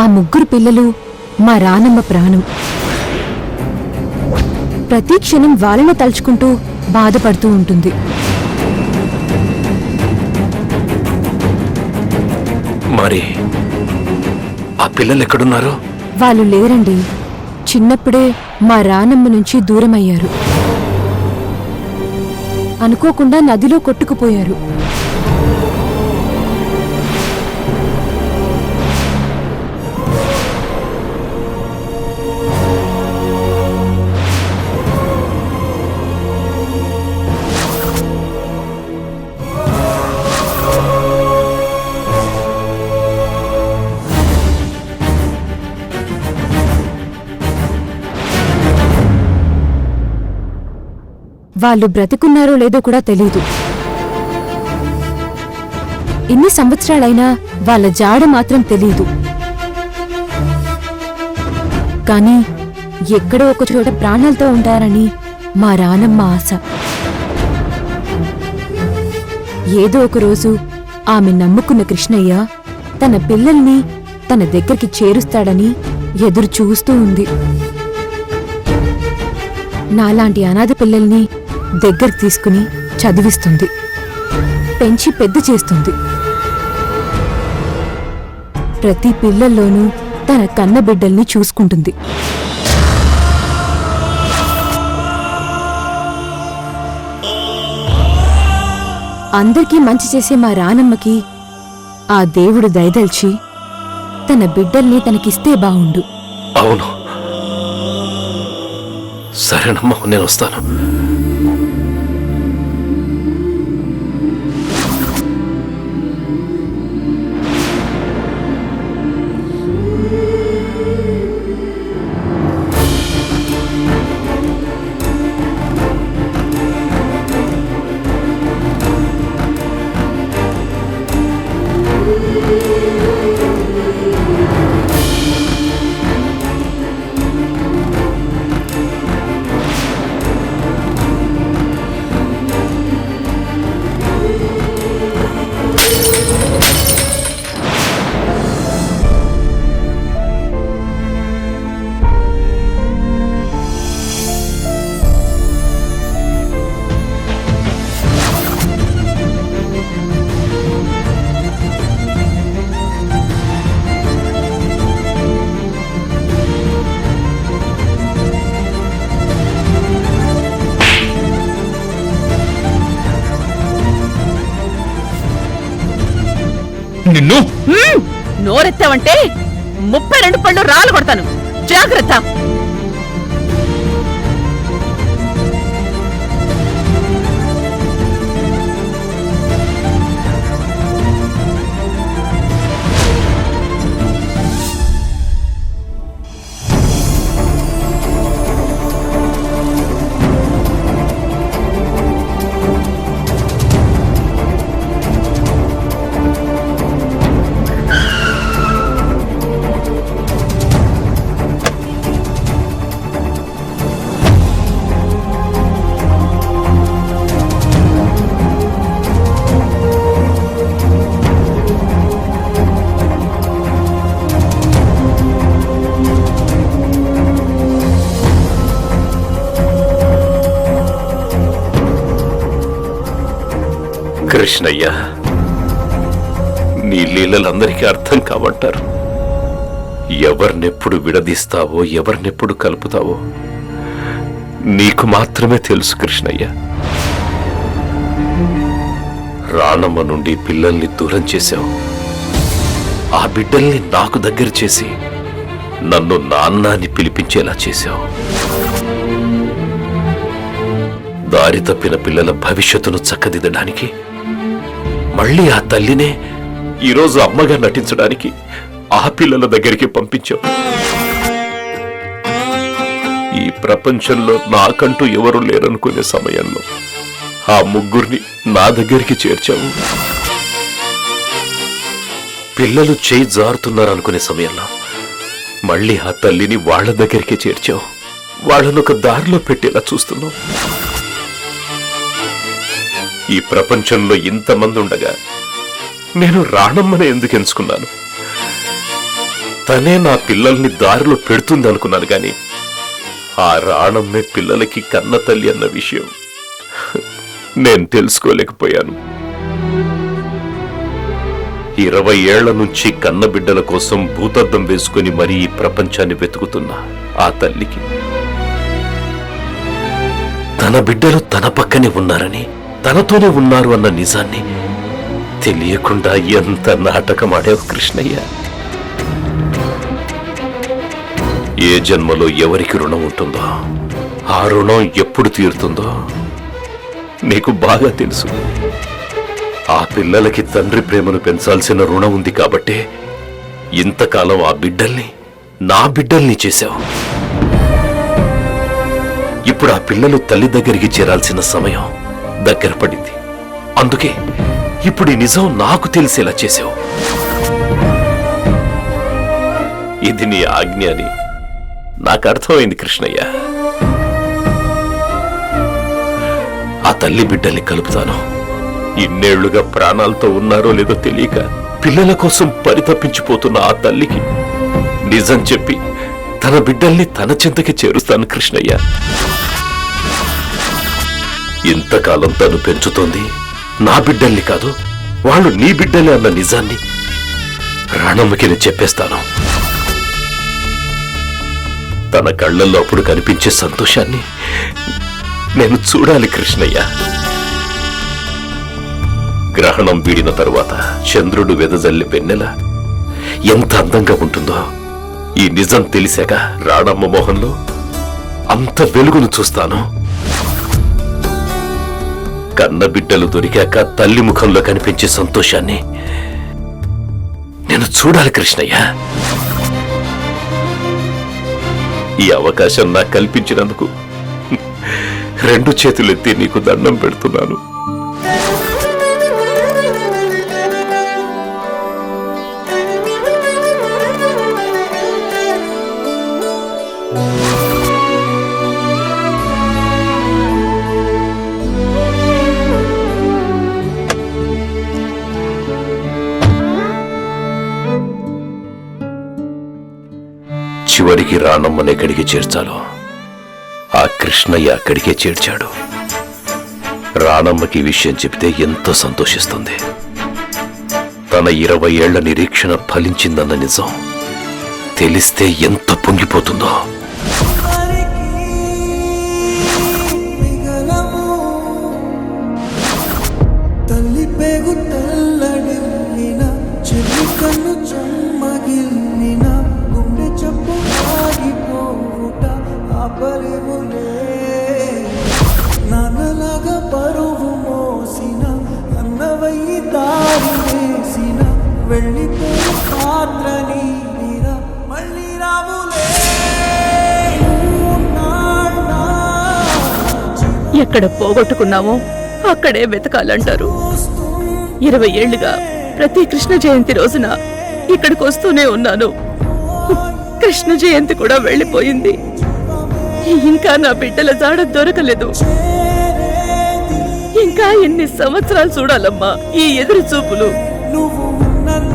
ఆ ముగ్గురు పిల్లలు మా రానమ్మ ప్రాణం. ప్రతి క్షణం వాళ్ళను తలుచుకుంటూ బాధపడుతూ ఉంటుంది. మరి ఆ పిల్లలు ఎక్కడున్నారు? వాళ్ళు లేరండి. చిన్నప్పుడే మా రానమ్మ నుంచి దూరమయ్యారు. అనుకోకుండా నదిలో కొట్టుకుపోయారు. వాళ్ళు బ్రతికున్నారో లేదో కూడా తెలీదు. ఇన్ని సంవత్సరాలైనా వాళ్ళ జాడ మాత్రం తెలీదు. కానీ ఎక్కడో ఒక చోట ప్రాణాలతో ఉంటారని మా రానమ్మ ఆశ. ఏదో ఒక రోజు ఆమె నమ్ముకున్న కృష్ణయ్య తన పిల్లల్ని తన దగ్గరికి చేరుస్తాడని ఎదురు చూస్తూ ఉంది. నాలాంటి అనాథ పిల్లల్ని దగ్గరికి తీసుకుని చదివిస్తుంది, పెంచి పెద్ద చేస్తుంది. ప్రతి పిల్లల్లోనూ తన కన్నబిడ్డల్ని చూసుకుంటుంది. అందరికీ మంచి చేసే మా రానమ్మకి ఆ దేవుడు దయదల్చి తన బిడ్డల్ని తనకిస్తే బావుండు. అవును, సరేనమ్మా, నేను వస్తాను. నిన్ను నోరెత్తావంటే 32 పళ్ళు రాలు కొడతాను. జాగ్రత్త. కృష్ణయ్య, నీ లీలలందరికీ అర్థం కావంటారు. ఎవరినెప్పుడు విడదీస్తావో, ఎవరినెప్పుడు కలుపుతావో నీకు మాత్రమే తెలుసు కృష్ణయ్య. రానమ్మ నుండి పిల్లల్ని దూరం చేశావు. ఆ బిడ్డల్ని నాకు దగ్గర చేసి నన్ను నాన్నని పిలిపించేలా చేశావు. దారి తప్పిన పిల్లల భవిష్యత్తును చక్కదిద్దడానికి మళ్ళీ ఆ తల్లినే ఈరోజు అమ్మగా నటించడానికి ఆ పిల్లల దగ్గరికి పంపించావు. ఈ ప్రపంచంలో నాకంటూ ఎవరు లేరనుకునే సమయంలో ఆ ముగ్గురిని నా దగ్గరికి చేర్చావు. పిల్లలు చేయి జారుతున్నారనుకునే సమయంలో మళ్ళీ ఆ తల్లిని వాళ్ల దగ్గరికి చేర్చావు. వాళ్ళను ఒక దారిలో పెట్టేలా చూస్తున్నావు. ఈ ప్రపంచంలో ఇంతమంది ఉండగా నేను రాణమ్మని ఎందుకు ఎంచుకున్నాను? తనే నా పిల్లల్ని దారిలో పెడుతుంది అనుకున్నాను గాని ఆ రాణమ్మే పిల్లలకి కన్న తల్లి అన్న విషయం నేను తెలుసుకోలేకపోయాను. 20 ఏళ్ల నుంచి కన్నబిడ్డల కోసం భూతద్దం వేసుకుని మరీ ఈ ప్రపంచాన్ని వెతుకుతున్న ఆ తల్లికి తన బిడ్డలు తన పక్కనే ఉన్నారని, తనతోనే ఉన్నారు అన్న నిజాన్ని తెలియకుండా ఎంత నాటకమాడావు కృష్ణయ్య. ఏ జన్మలో ఎవరికి రుణం ఉంటుందో, ఆ రుణం ఎప్పుడు తీరుతుందో నీకు బాగా తెలుసు. ఆ పిల్లలకి తండ్రి ప్రేమను పెంచాల్సిన రుణం ఉంది కాబట్టే ఇంతకాలం ఆ బిడ్డల్ని నా బిడ్డల్ని చేశావు. ఇప్పుడు ఆ పిల్లలు తల్లి దగ్గరికి చేరాల్సిన సమయం దగ్గర పడింది. అందుకే ఇప్పుడు ఈ నిజం నాకు తెలిసేలా చేశావు. ఇది నీ ఆజ్ఞ అని నాకు అర్థమైంది కృష్ణయ్య. ఆ తల్లి బిడ్డల్ని కలుపుతాను. ఇన్నేళ్లుగా ప్రాణాలతో ఉన్నారో లేదో తెలియక పిల్లల కోసం పరితపించిపోతున్న ఆ తల్లికి నిజం చెప్పి తన బిడ్డల్ని తన చింతకి చేరుస్తాను కృష్ణయ్య. ఇంతకాలం తను పెంచుతోంది నా బిడ్డల్ని కాదు, వాళ్ళు నీ బిడ్డలే అన్న నిజాన్ని రాణమ్మకి నేను చెప్పేస్తాను. తన కళ్ళల్లో అప్పుడు కనిపించే సంతోషాన్ని నేను చూడాలి కృష్ణయ్య. గ్రహణం వీడిన తరువాత చంద్రుడు వెదజల్లి వెన్నెల ఎంత అందంగా ఉంటుందో ఈ నిజం తెలిసాక రాణమ్మ మోహంలో అంత వెలుగును చూస్తాను. కన్న బిడ్డలు దొరికాక తల్లి ముఖంలో కనిపించే సంతోషాన్ని నేను చూడాలి కృష్ణయ్య. ఈ అవకాశం నాకు కల్పించినందుకు 2 చేతులెత్తి నీకు దండం పెడుతున్నాను. చివరికి రాణమ్మని ఎక్కడికి చేర్చాలో ఆ కృష్ణయ్య అక్కడికే చేర్చాడు. రాణమ్మకి విషయం చెప్తే ఎంతో సంతోషిస్తుంది. తన 20 ఏళ్ల నిరీక్షణ ఫలించిందన్న నిజం తెలిస్తే ఎంత పొంగిపోతుందో. ఎక్కడ పోగొట్టుకున్నామో అక్కడే వెతకాలంటారు. 20 ఏళ్లుగా ప్రతి కృష్ణ జయంతి రోజున ఇక్కడికి వస్తూనే ఉన్నాను. కృష్ణ జయంతి కూడా వెళ్ళిపోయింది. ఇంకా నా బిడ్డల జాడ దొరకలేదు. ఇంకా ఎన్ని సంవత్సరాలు చూడాలమ్మా ఈ ఎదురు చూపులు?